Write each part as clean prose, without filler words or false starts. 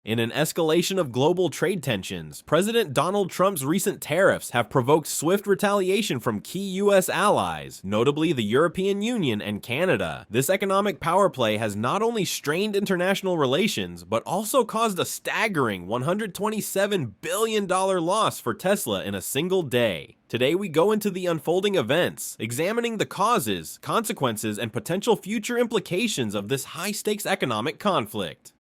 In an escalation of global trade tensions, President Donald Trump's recent tariffs have provoked swift retaliation from key U.S. allies, notably the European Union and Canada. This economic power play has not only strained international relations, but also caused a staggering $127 billion loss for Tesla in a single day. Today we go into the unfolding events, examining the causes, consequences, and potential future implications of this high-stakes economic conflict.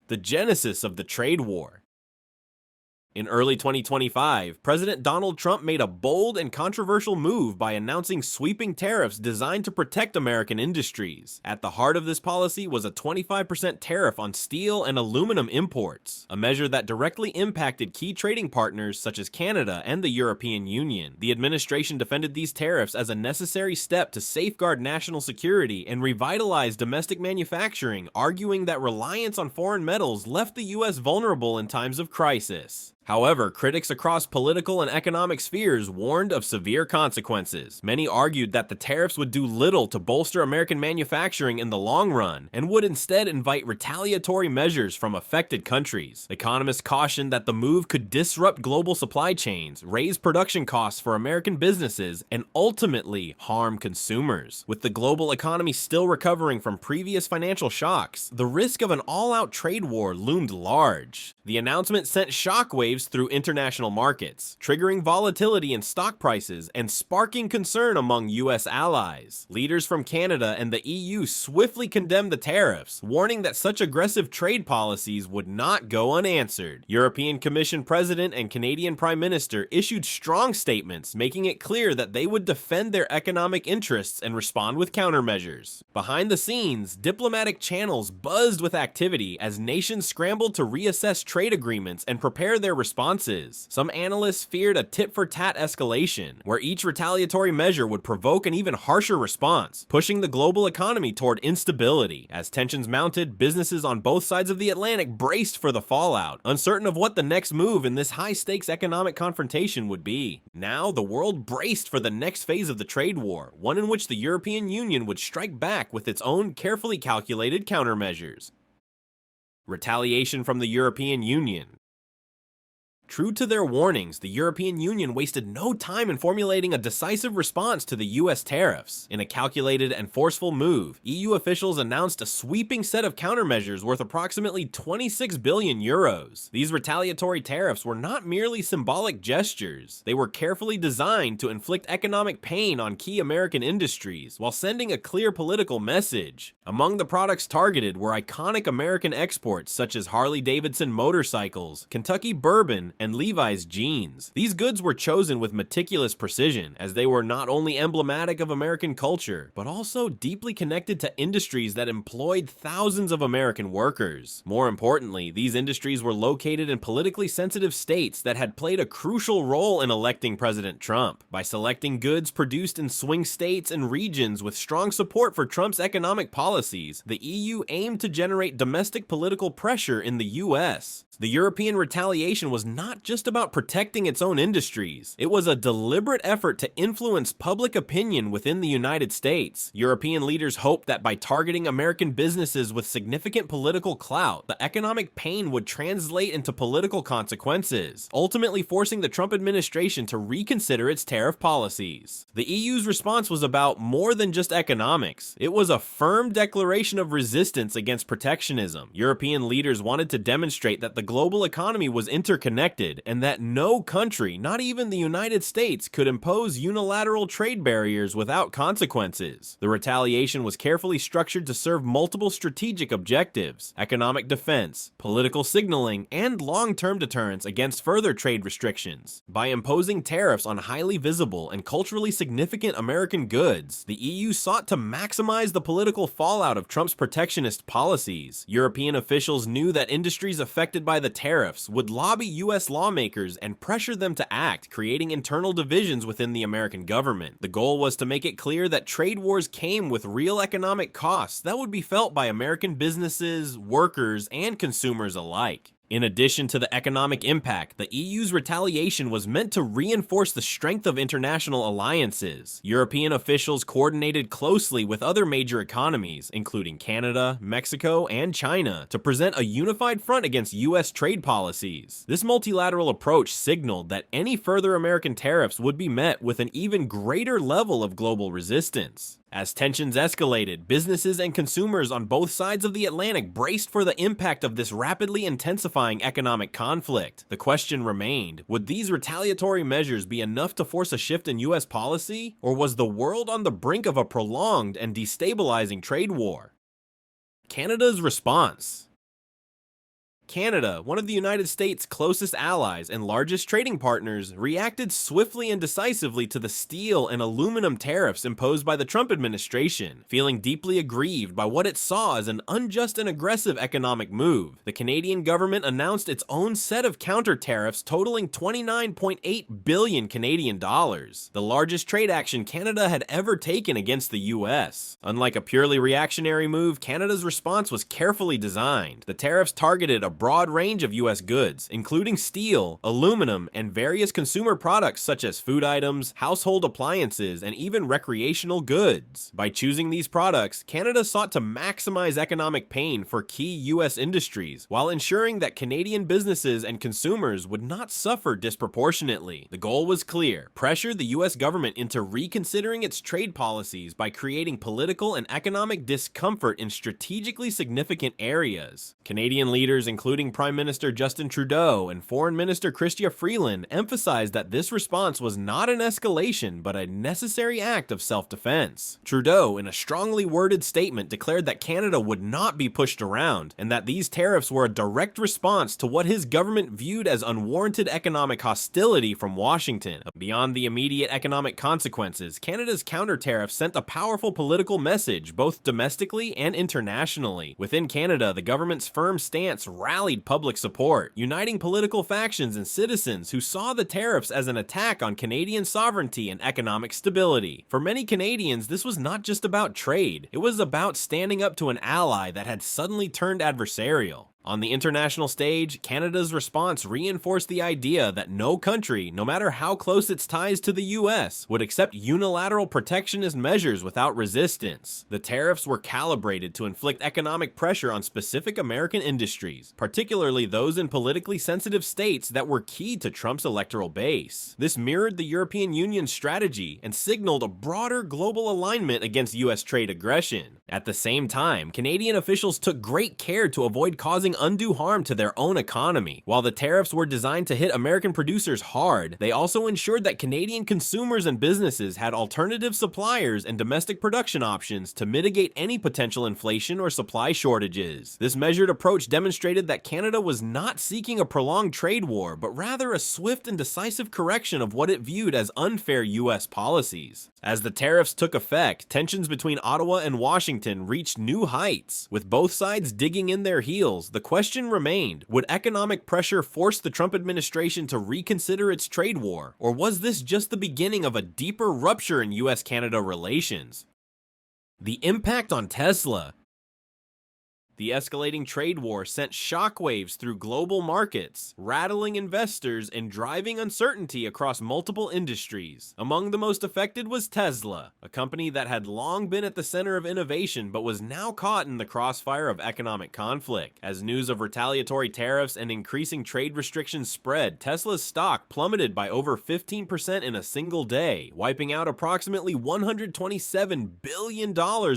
The genesis of the trade war. In early 2025, President Donald Trump made a bold and controversial move by announcing sweeping tariffs designed to protect American industries. At the heart of this policy was a 25% tariff on steel and aluminum imports, a measure that directly impacted key trading partners such as Canada and the European Union. The administration defended these tariffs as a necessary step to safeguard national security and revitalize domestic manufacturing, arguing that reliance on foreign metals left the U.S. vulnerable in times of crisis. However, critics across political and economic spheres warned of severe consequences. Many argued that the tariffs would do little to bolster American manufacturing in the long run, and would instead invite retaliatory measures from affected countries. Economists cautioned that the move could disrupt global supply chains, raise production costs for American businesses, and ultimately harm consumers. With the global economy still recovering from previous financial shocks, the risk of an all-out trade war loomed large. The announcement sent shockwaves through international markets, triggering volatility in stock prices and sparking concern among U.S. allies. Leaders from Canada and the EU swiftly condemned the tariffs, warning that such aggressive trade policies would not go unanswered. European Commission President and Canadian Prime Minister issued strong statements, making it clear that they would defend their economic interests and respond with countermeasures. Behind the scenes, diplomatic channels buzzed with activity as nations scrambled to reassess trade agreements and prepare their responses. Some analysts feared a tit-for-tat escalation, where each retaliatory measure would provoke an even harsher response, pushing the global economy toward instability. As tensions mounted, businesses on both sides of the Atlantic braced for the fallout, uncertain of what the next move in this high-stakes economic confrontation would be. Now, the world braced for the next phase of the trade war, one in which the European Union would strike back with its own carefully calculated countermeasures. Retaliation from the European Union. True to their warnings, the European Union wasted no time in formulating a decisive response to the US tariffs. In a calculated and forceful move, EU officials announced a sweeping set of countermeasures worth approximately 26 billion euros. These retaliatory tariffs were not merely symbolic gestures. They were carefully designed to inflict economic pain on key American industries, while sending a clear political message. Among the products targeted were iconic American exports such as Harley-Davidson motorcycles, Kentucky bourbon, and Levi's jeans. These goods were chosen with meticulous precision, as they were not only emblematic of American culture, but also deeply connected to industries that employed thousands of American workers. More importantly, these industries were located in politically sensitive states that had played a crucial role in electing President Trump. By selecting goods produced in swing states and regions with strong support for Trump's economic policies, the EU aimed to generate domestic political pressure in the US. The European retaliation was not just about protecting its own industries. It was a deliberate effort to influence public opinion within the United States. European leaders hoped that by targeting American businesses with significant political clout, the economic pain would translate into political consequences, ultimately forcing the Trump administration to reconsider its tariff policies. The EU's response was about more than just economics. It was a firm declaration of resistance against protectionism. European leaders wanted to demonstrate that the global economy was interconnected and that no country, not even the United States, could impose unilateral trade barriers without consequences. The retaliation was carefully structured to serve multiple strategic objectives: economic defense, political signaling, and long-term deterrence against further trade restrictions. By imposing tariffs on highly visible and culturally significant American goods, the EU sought to maximize the political fallout of Trump's protectionist policies. European officials knew that industries affected by the tariffs would lobby US lawmakers and pressure them to act, creating internal divisions within the American government. The goal was to make it clear that trade wars came with real economic costs that would be felt by American businesses, workers, and consumers alike. In addition to the economic impact, the EU's retaliation was meant to reinforce the strength of international alliances. European officials coordinated closely with other major economies, including Canada, Mexico, and China, to present a unified front against US trade policies. This multilateral approach signaled that any further American tariffs would be met with an even greater level of global resistance. As tensions escalated, businesses and consumers on both sides of the Atlantic braced for the impact of this rapidly intensifying economic conflict. The question remained, would these retaliatory measures be enough to force a shift in US policy, or was the world on the brink of a prolonged and destabilizing trade war? Canada's response. Canada, one of the United States' closest allies and largest trading partners, reacted swiftly and decisively to the steel and aluminum tariffs imposed by the Trump administration. Feeling deeply aggrieved by what it saw as an unjust and aggressive economic move, the Canadian government announced its own set of counter tariffs totaling 29.8 billion Canadian dollars, the largest trade action Canada had ever taken against the US. Unlike a purely reactionary move, Canada's response was carefully designed. The tariffs targeted a broad range of US goods, including steel, aluminum, and various consumer products such as food items, household appliances, and even recreational goods. By choosing these products, Canada sought to maximize economic pain for key US industries, while ensuring that Canadian businesses and consumers would not suffer disproportionately. The goal was clear: pressure the US government into reconsidering its trade policies by creating political and economic discomfort in strategically significant areas. Canadian leaders, including Prime Minister Justin Trudeau and Foreign Minister Chrystia Freeland, emphasized that this response was not an escalation but a necessary act of self-defense. Trudeau, in a strongly worded statement, declared that Canada would not be pushed around, and that these tariffs were a direct response to what his government viewed as unwarranted economic hostility from Washington. Beyond the immediate economic consequences, Canada's counter tariffs sent a powerful political message, both domestically and internationally. Within Canada, the government's firm stance rallied public support, uniting political factions and citizens who saw the tariffs as an attack on Canadian sovereignty and economic stability. For many Canadians, this was not just about trade, it was about standing up to an ally that had suddenly turned adversarial. On the international stage, Canada's response reinforced the idea that no country, no matter how close its ties to the US, would accept unilateral protectionist measures without resistance. The tariffs were calibrated to inflict economic pressure on specific American industries, particularly those in politically sensitive states that were key to Trump's electoral base. This mirrored the European Union's strategy and signaled a broader global alignment against US trade aggression. At the same time, Canadian officials took great care to avoid causing undue harm to their own economy. While the tariffs were designed to hit American producers hard, they also ensured that Canadian consumers and businesses had alternative suppliers and domestic production options to mitigate any potential inflation or supply shortages. This measured approach demonstrated that Canada was not seeking a prolonged trade war, but rather a swift and decisive correction of what it viewed as unfair US policies. As the tariffs took effect, tensions between Ottawa and Washington reached new heights. With both sides digging in their heels, the question remained, would economic pressure force the Trump administration to reconsider its trade war, or was this just the beginning of a deeper rupture in US-Canada relations? The impact on Tesla. The escalating trade war sent shockwaves through global markets, rattling investors and driving uncertainty across multiple industries. Among the most affected was Tesla, a company that had long been at the center of innovation but was now caught in the crossfire of economic conflict. As news of retaliatory tariffs and increasing trade restrictions spread, Tesla's stock plummeted by over 15% in a single day, wiping out approximately $127 billion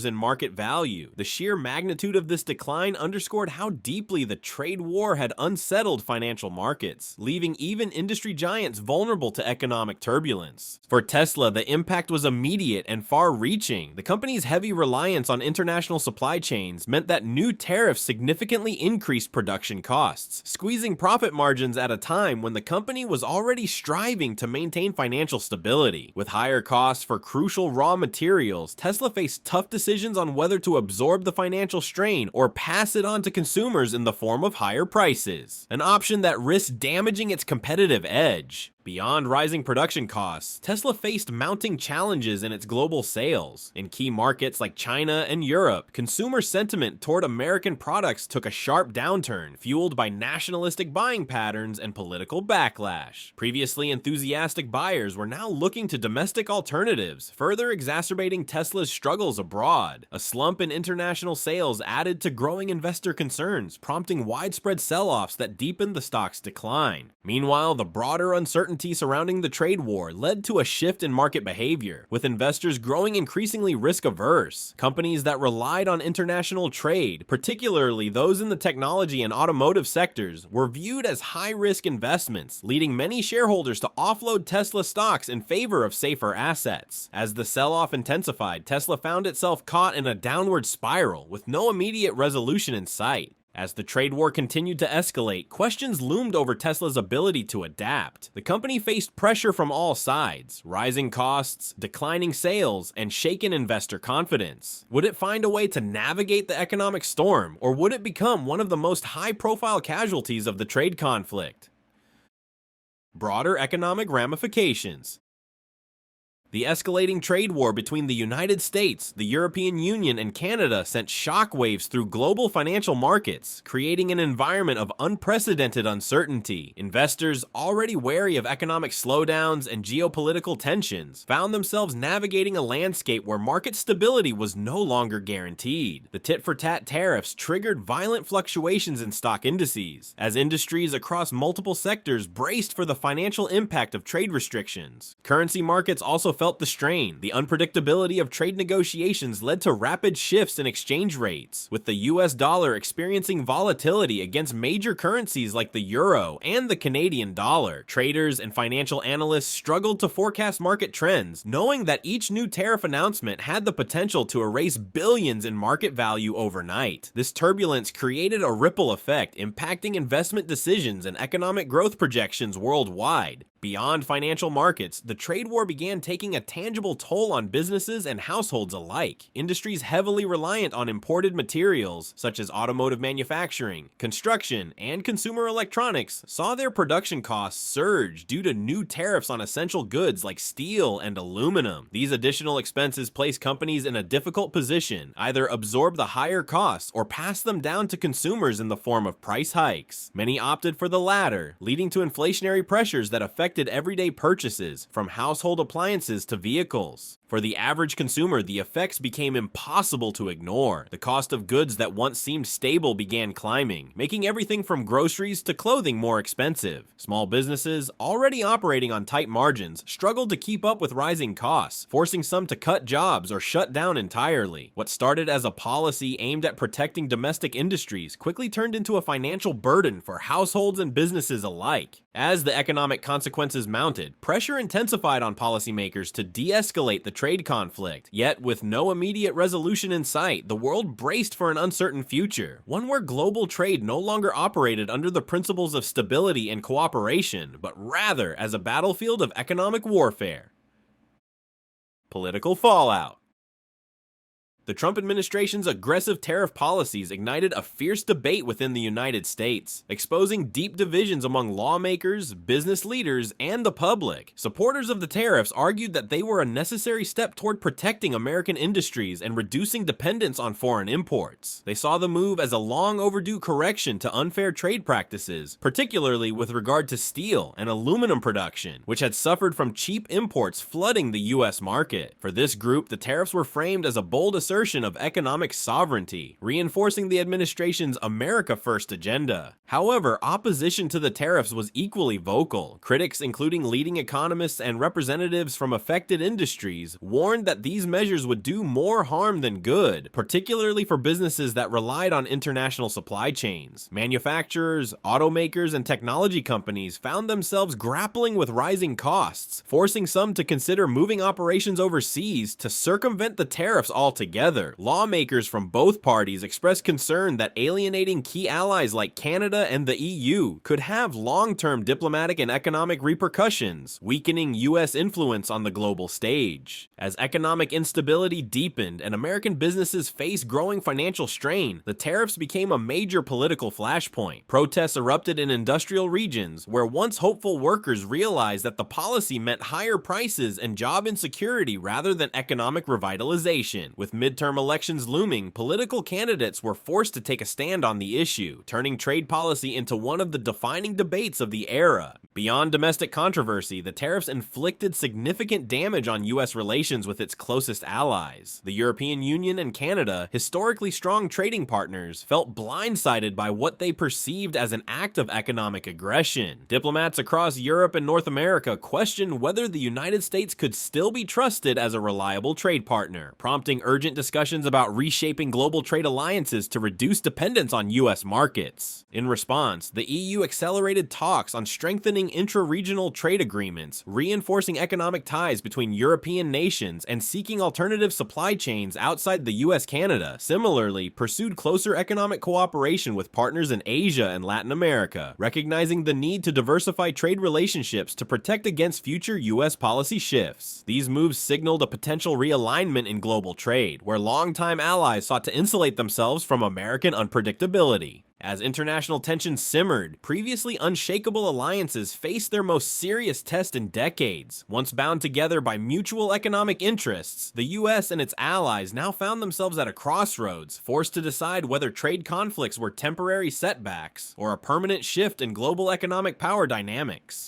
in market value. The sheer magnitude of this decline underscored how deeply the trade war had unsettled financial markets, leaving even industry giants vulnerable to economic turbulence. For Tesla, the impact was immediate and far-reaching. The company's heavy reliance on international supply chains meant that new tariffs significantly increased production costs, squeezing profit margins at a time when the company was already striving to maintain financial stability. With higher costs for crucial raw materials, Tesla faced tough decisions on whether to absorb the financial strain or pass it on to consumers in the form of higher prices, an option that risked damaging its competitive edge. Beyond rising production costs, Tesla faced mounting challenges in its global sales. In key markets like China and Europe, consumer sentiment toward American products took a sharp downturn, fueled by nationalistic buying patterns and political backlash. Previously enthusiastic buyers were now looking to domestic alternatives, further exacerbating Tesla's struggles abroad. A slump in international sales added to growing investor concerns, prompting widespread sell-offs that deepened the stock's decline. Meanwhile, the broader uncertainty surrounding the trade war led to a shift in market behavior, with investors growing increasingly risk-averse. Companies that relied on international trade, particularly those in the technology and automotive sectors, were viewed as high-risk investments, leading many shareholders to offload Tesla stocks in favor of safer assets. As the sell-off intensified, Tesla found itself caught in a downward spiral, with no immediate resolution in sight. As the trade war continued to escalate, questions loomed over Tesla's ability to adapt. The company faced pressure from all sides: rising costs, declining sales, and shaken investor confidence. Would it find a way to navigate the economic storm, or would it become one of the most high-profile casualties of the trade conflict? Broader economic ramifications. The escalating trade war between the United States, the European Union, and Canada sent shockwaves through global financial markets, creating an environment of unprecedented uncertainty. Investors, already wary of economic slowdowns and geopolitical tensions, found themselves navigating a landscape where market stability was no longer guaranteed. The tit-for-tat tariffs triggered violent fluctuations in stock indices, as industries across multiple sectors braced for the financial impact of trade restrictions. Currency markets also felt the strain. The unpredictability of trade negotiations led to rapid shifts in exchange rates, with the US dollar experiencing volatility against major currencies like the euro and the Canadian dollar. Traders and financial analysts struggled to forecast market trends, knowing that each new tariff announcement had the potential to erase billions in market value overnight. This turbulence created a ripple effect, impacting investment decisions and economic growth projections worldwide. Beyond financial markets, the trade war began taking a tangible toll on businesses and households alike. Industries heavily reliant on imported materials, such as automotive manufacturing, construction, and consumer electronics, saw their production costs surge due to new tariffs on essential goods like steel and aluminum. These additional expenses place companies in a difficult position: either absorb the higher costs or pass them down to consumers in the form of price hikes. Many opted for the latter, leading to inflationary pressures that affected everyday purchases, from household appliances to vehicles. For the average consumer, the effects became impossible to ignore. The cost of goods that once seemed stable began climbing, making everything from groceries to clothing more expensive. Small businesses, already operating on tight margins, struggled to keep up with rising costs, forcing some to cut jobs or shut down entirely. What started as a policy aimed at protecting domestic industries quickly turned into a financial burden for households and businesses alike. As the economic consequences mounted, pressure intensified on policymakers to de-escalate the trade conflict. Yet, with no immediate resolution in sight, the world braced for an uncertain future, one where global trade no longer operated under the principles of stability and cooperation, but rather as a battlefield of economic warfare. Political fallout. The Trump administration's aggressive tariff policies ignited a fierce debate within the United States, exposing deep divisions among lawmakers, business leaders, and the public. Supporters of the tariffs argued that they were a necessary step toward protecting American industries and reducing dependence on foreign imports. They saw the move as a long overdue correction to unfair trade practices, particularly with regard to steel and aluminum production, which had suffered from cheap imports flooding the U.S. market. For this group, the tariffs were framed as a bold assertion of economic sovereignty, reinforcing the administration's America First agenda. However, opposition to the tariffs was equally vocal. Critics, including leading economists and representatives from affected industries, warned that these measures would do more harm than good, particularly for businesses that relied on international supply chains. Manufacturers, automakers, and technology companies found themselves grappling with rising costs, forcing some to consider moving operations overseas to circumvent the tariffs altogether. together. Lawmakers from both parties expressed concern that alienating key allies like Canada and the EU could have long-term diplomatic and economic repercussions, weakening U.S. influence on the global stage. As economic instability deepened and American businesses faced growing financial strain, the tariffs became a major political flashpoint. Protests erupted in industrial regions where once hopeful workers realized that the policy meant higher prices and job insecurity rather than economic revitalization. With midterm elections looming, political candidates were forced to take a stand on the issue, turning trade policy into one of the defining debates of the era. Beyond domestic controversy, the tariffs inflicted significant damage on U.S. relations with its closest allies. The European Union and Canada, historically strong trading partners, felt blindsided by what they perceived as an act of economic aggression. Diplomats across Europe and North America questioned whether the United States could still be trusted as a reliable trade partner, prompting urgent discussions about reshaping global trade alliances to reduce dependence on U.S. markets. In response, the EU accelerated talks on strengthening intra-regional trade agreements, reinforcing economic ties between European nations, and seeking alternative supply chains outside the US-Canada. Similarly, pursued closer economic cooperation with partners in Asia and Latin America, recognizing the need to diversify trade relationships to protect against future US policy shifts. These moves signaled a potential realignment in global trade, where longtime allies sought to insulate themselves from American unpredictability. As international tensions simmered, previously unshakable alliances faced their most serious test in decades. Once bound together by mutual economic interests, the US and its allies now found themselves at a crossroads, forced to decide whether trade conflicts were temporary setbacks or a permanent shift in global economic power dynamics.